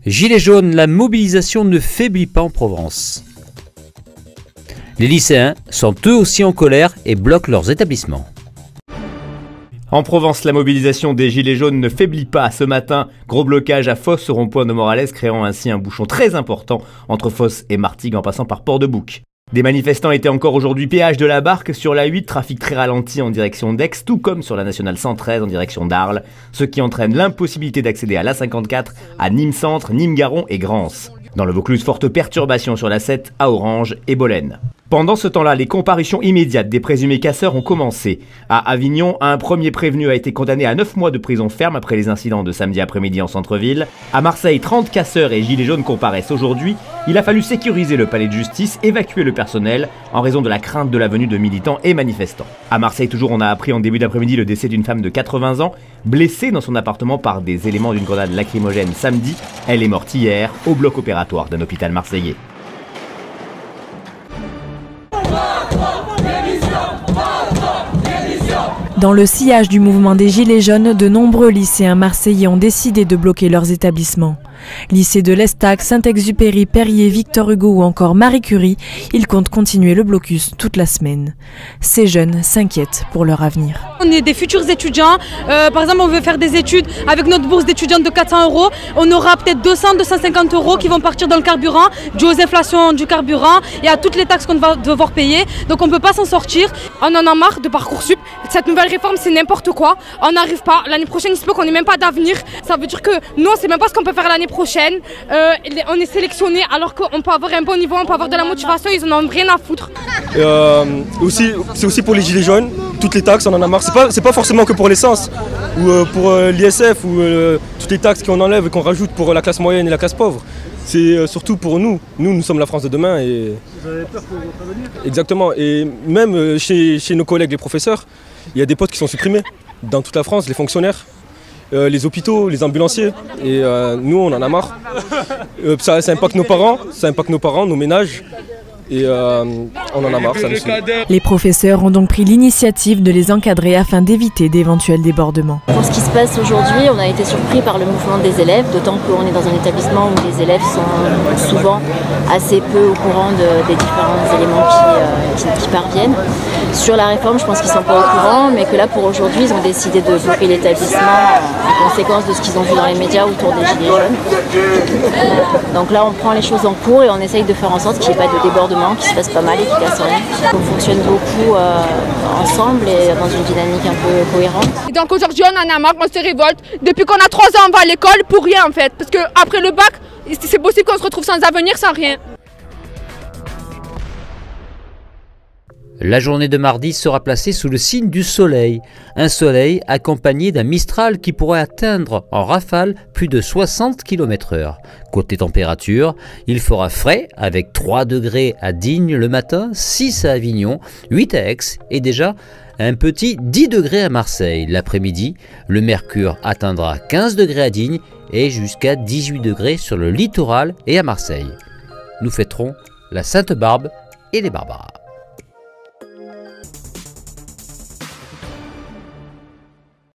Gilets jaunes, la mobilisation ne faiblit pas en Provence. Les lycéens sont eux aussi en colère et bloquent leurs établissements. En Provence, la mobilisation des Gilets jaunes ne faiblit pas. Ce matin, gros blocage à Fos au rond-point de Moralès, créant ainsi un bouchon très important entre Fos et Martigues en passant par Port-de-Bouc. Des manifestants étaient encore aujourd'hui péage de la Barque sur la 8, trafic très ralenti en direction d'Aix, tout comme sur la nationale 113 en direction d'Arles, ce qui entraîne l'impossibilité d'accéder à l'A54, à Nîmes-Centre, Nîmes-Garon et Grance. Dans le Vaucluse, forte perturbation sur la 7 à Orange et Bolène. Pendant ce temps-là, les comparutions immédiates des présumés casseurs ont commencé. À Avignon, un premier prévenu a été condamné à 9 mois de prison ferme après les incidents de samedi après-midi en centre-ville. À Marseille, 30 casseurs et gilets jaunes comparaissent aujourd'hui. Il a fallu sécuriser le palais de justice, évacuer le personnel en raison de la crainte de la venue de militants et manifestants. À Marseille, toujours, on a appris en début d'après-midi le décès d'une femme de 80 ans, blessée dans son appartement par des éléments d'une grenade lacrymogène samedi. Elle est morte hier au bloc opératoire d'un hôpital marseillais. Dans le sillage du mouvement des Gilets jaunes, de nombreux lycéens marseillais ont décidé de bloquer leurs établissements. Lycée de l'Estac, Saint-Exupéry, Perrier, Victor Hugo ou encore Marie Curie, ils comptent continuer le blocus toute la semaine. Ces jeunes s'inquiètent pour leur avenir. On est des futurs étudiants, par exemple on veut faire des études avec notre bourse d'étudiante de 400 €, on aura peut-être 200-250 € qui vont partir dans le carburant, dû aux inflations du carburant et à toutes les taxes qu'on va devoir payer, donc on ne peut pas s'en sortir. On en a marre de Parcoursup, cette nouvelle réforme c'est n'importe quoi, on n'arrive pas, l'année prochaine il se peut qu'on n'ait même pas d'avenir, ça veut dire que nous on ne sait même pas ce qu'on peut faire l'année prochaine, on est sélectionné alors qu'on peut avoir un bon niveau, on peut avoir de la motivation, ils en ont rien à foutre. C'est aussi pour les gilets jaunes, toutes les taxes on en a marre, c'est pas forcément que pour l'essence ou pour l'ISF ou toutes les taxes qu'on enlève et qu'on rajoute pour la classe moyenne et la classe pauvre. C'est surtout pour nous. Nous sommes la France de demain. Et... Vous avez peur pour votre avenir ? Exactement. Et même chez nos collègues, les professeurs, il y a des postes qui sont supprimés. Dans toute la France, les fonctionnaires, les hôpitaux, les ambulanciers. Et nous, on en a marre. Ça impacte nos parents, nos ménages. Et on en a marre, ça nous suit. Les professeurs ont donc pris l'initiative de les encadrer afin d'éviter d'éventuels débordements. Pour ce qui se passe aujourd'hui, on a été surpris par le mouvement des élèves, d'autant qu'on est dans un établissement où les élèves sont souvent assez peu au courant des différents éléments qui parviennent. Sur la réforme, je pense qu'ils ne sont pas au courant, mais que là pour aujourd'hui, ils ont décidé de bloquer l'établissement en conséquence de ce qu'ils ont vu dans les médias autour des Gilets jaunes. Donc là, on prend les choses en cours et on essaye de faire en sorte qu'il n'y ait pas de débordement, qui se passe pas mal et qui casse rien. On fonctionne beaucoup ensemble et dans une dynamique un peu cohérente. Et donc aujourd'hui on en a marre, on se révolte. Depuis qu'on a 3 ans on va à l'école pour rien en fait. Parce qu'après le bac, c'est possible qu'on se retrouve sans avenir, sans rien. La journée de mardi sera placée sous le signe du soleil. Un soleil accompagné d'un Mistral qui pourrait atteindre en rafale plus de 60 km/h. Côté température, il fera frais avec 3 degrés à Digne le matin, 6 à Avignon, 8 à Aix et déjà un petit 10 degrés à Marseille. L'après-midi, le mercure atteindra 15 degrés à Digne et jusqu'à 18 degrés sur le littoral et à Marseille. Nous fêterons la Sainte-Barbe et les Barbaras.